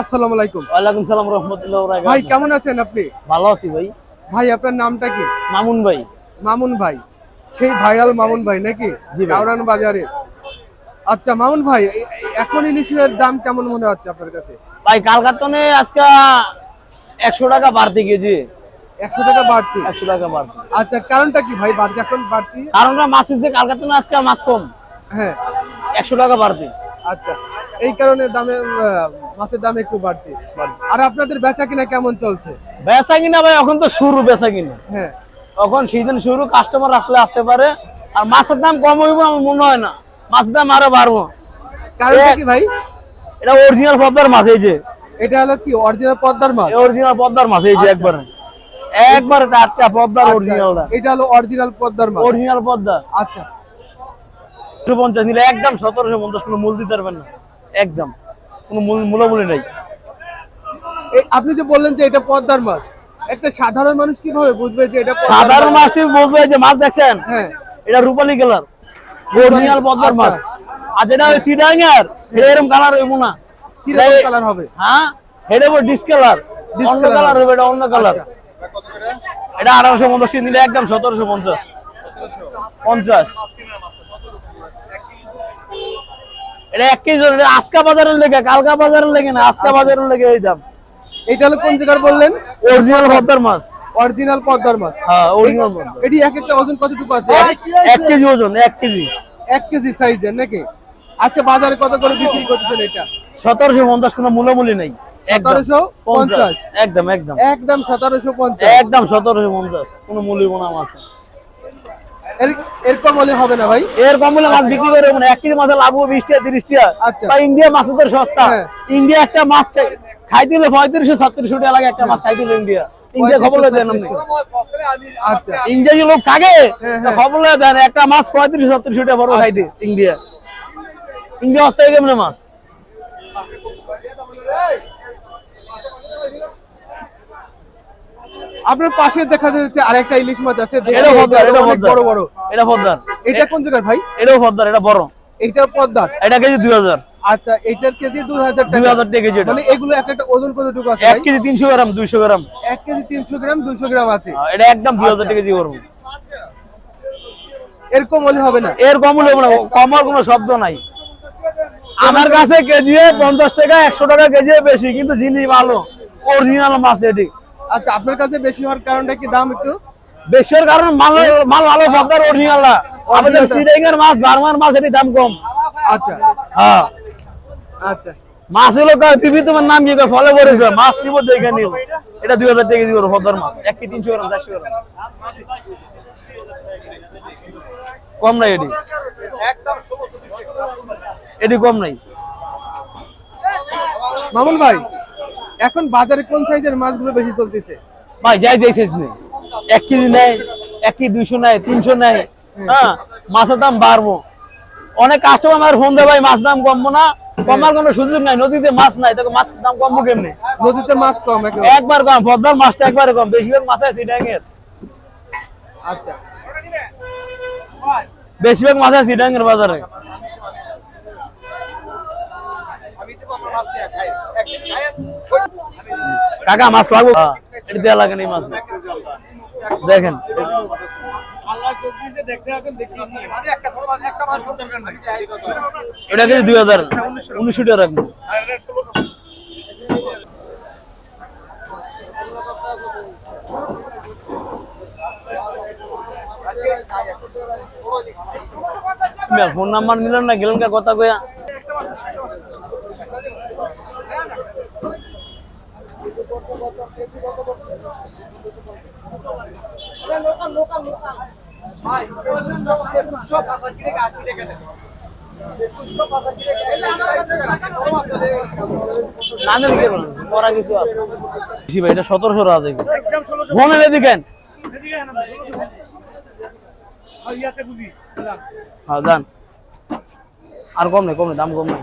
আসসালামু আলাইকুম। ওয়ালাইকুম সালাম রাহমাতুল্লাহি ওয়া বারাকাতুহু। ভাই কেমন আছেন আপনি? ভালো আছি ভাই। ভাই আপনার নামটা কি? মামুন ভাই। মামুন ভাই, সেই ভাইরাল মামুন ভাই নাকি? জি ভাই। কাউরান বাজারে। আচ্ছা মামুন ভাই, এখন ইলিশের দাম কেমন মনে হচ্ছে আপনার কাছে? ভাই কালকাতনে আজকে 100 টাকা বাড়তি কেজি। 100 টাকা বাড়তি। 100 টাকা বাড়তি। আচ্ছা কারণটা কি ভাই বাড়তি এখন বাড়তি? কারণটা মাছ হইছে কালকাতনে আজকে মাছ কম। হ্যাঁ। 100 টাকা বাড়তি। আচ্ছা, এই কারণে দামে মাছের দাম একটু বাড়তি। আর আপনাদের বেচা কিনা কেমন চলছে? বেচা কিনা ভাই এখন তো শুরু বেচা কিনা। হ্যাঁ। এখন সিজন শুরু, কাস্টমার আসলে আসতে পারে। আর মাছের দাম কম হইব আমার মনে হয় না। মাছের দাম আরো বাড়বো। কারণটা কি ভাই? এটা অরিজিনাল পদ্মার মাছ এই যে। এটা হলো কি অরিজিনাল পদ্মার মাছ? অরিজিনাল পদ্মার মাছ এই যে একবারে। একবারে টাটকা পদ্মার অরিজিনালটা। এটা হলো অরিজিনাল পদ্মার মাছ। অরিজিনাল পদ্মা। আচ্ছা। 150 নিলে একদম 1750 কোনো মূল দিতে পারবেন না। একদম কোনো মূলামূলি নাই। আপনি যে বললেন যে এটা পদ্মার মাছ, একটা সাধারণ মানুষ কিভাবে বুঝবে যে এটা সাধারণ মাছ? তুমি বলবে যে মাছ দেখছেন, হ্যাঁ এটা রূপালী কালার, অরিজিনাল পদ্মার মাছ। আর যেটা ওই চিটাঙ্গার এটা এরকম কালার হইব না। কি রকম কালার হবে? হ্যাঁ, এটা হবে ডিসকালার, অন্য কালার হবে, এটা অন্য কালার। এটা 1850 নিলে একদম 1750 50। এটা 1 কেজি আজকা বাজারের লেগে, কালকা বাজারের লেগে না, আজকা বাজারের লেগে এই দাম। এটা হলো কোন জায়গার বললেন? অরিজিনাল পদ্মার মাছ। অরিজিনাল পদ্মার মাছ। হ্যাঁ, অরিজিনাল পদ্মা। এটি এক একটা ওজন কতটুকু আছে? 1 কেজি ওজন, 1 কেজি। 1 কেজি সাইজের নাকি? আচ্ছা, বাজারে কত করে বিক্রি করতেছেন এটা? 1750 কোনো মূল্যমূল্য নেই। 1750 একদম একদম একদম 1750 একদম 1750 কোনো মূল্য না মাছ। এর কম হলে হবে না ভাই? এর কম মূল্যে মাছ বিক্রি করে না। 1 কেজি মাছ লাভ 20 টাকা 30 টাকা। আচ্ছা, ভাই ইন্ডিয়া মাছ তো সস্তা। হ্যাঁ। ইন্ডিয়া একটা মাছ খাইতে হলে 3500-3600 টাকা লাগে একটা মাছ খাইতে হলে। ইন্ডিয়া খবর দেন আপনি? আচ্ছা, ইন্ডিয়া যে লোক থাকে হ্যাঁ। খবর দেন একটা মাছ 3500-3600 টাকা বড় খাইতে। ইন্ডিয়া অস্ত হয়ে গেছে মাছ। আপনার পাশে দেখা যাচ্ছে আরেকটা ইলিশ মাছ আছে, এটা পদ্মার, এটা অনেক বড় বড়। এটা পদ্মার। এটা কোন জায়গার ভাই? এটাও পদ্মার, এটা বড়। এটা পদ্মার। এটা কেজি 2000। আচ্ছা, এটার কেজি 2000 টাকা। 2000 টাকা কেজি। মানে এগুলো এক একটা ওজন কতটুকু আছে 1 ভাই? কেজি 300 গ্রাম 200 গ্রাম। 1 কেজি 300 গ্রাম 200 গ্রাম আছে। এটা একদম 2000 টাকা কেজি করব। এরকম হলে হবে না? এর কম হলে হবে না, কমার কোনো শব্দ নাই। আমার কাছে কেজি 50 টাকা 100 টাকা কেজি বেশি, কিন্তু জিনিস ভালো, অরিজিনাল মাছ এটি। আচ্ছা, আপনার কাছে বেশি হওয়ার কারণটা কি দাম একটু? বেশির কারণ মাল ভালো, পদ্মার অরিজিনালটা। আমাদের সিডাঙ্গার মাছ, বার্মার মাছ এটি দাম কম। আচ্ছা হ্যাঁ, আচ্ছা। মাছ হলো টিভি তোমার নাম কি ফলো করেছে, মাছ নিব দেখে নিব। এটা 2000 টাকা কেজি করে পদ্মার মাছ। 1 কেজি 300 গ্রাম 400 গ্রাম কম নাই। এটি কম নাই। মামুন ভাই, এখন বাজারে কোন সাইজের মাছগুলো বেশি চলতেছে? ভাই যাই সাইজ নেই, 1 কেজি নেয়, 1 কেজি 200 নেয়, 300 নেয়। হ্যাঁ, মাছের দাম বাড়বো। অনেক কাস্টমার আমার ফোন দেয়, ভাই মাছ দাম কমবো না? কমার কোনো সুযোগ নাই, নদীতে মাছ নাই, তোকে মাছ দাম কমবো কেমনে? নদীতে মাছ কম একবার কম, পদ্মার মাছটা একবারে কম, বেশিরভাগ মাছ আছে চিটাঙ্গের। আচ্ছা, বেশিরভাগ মাছ আছে চিটাঙ্গের বাজারে। কাকা মাছ লাগবে? এটা দেয়া লাগে নাই মাছ। দেখেন এটা কেজি 2000 1900 টাকা রাখবো। ফোন নাম্বার নিলেন না, গেলেন কা কথা কয়া। এটা 1700 টাকা দেবে। ফোনে দেখেন। হ্যাঁ দান আর কম নেই, দাম কম নেই।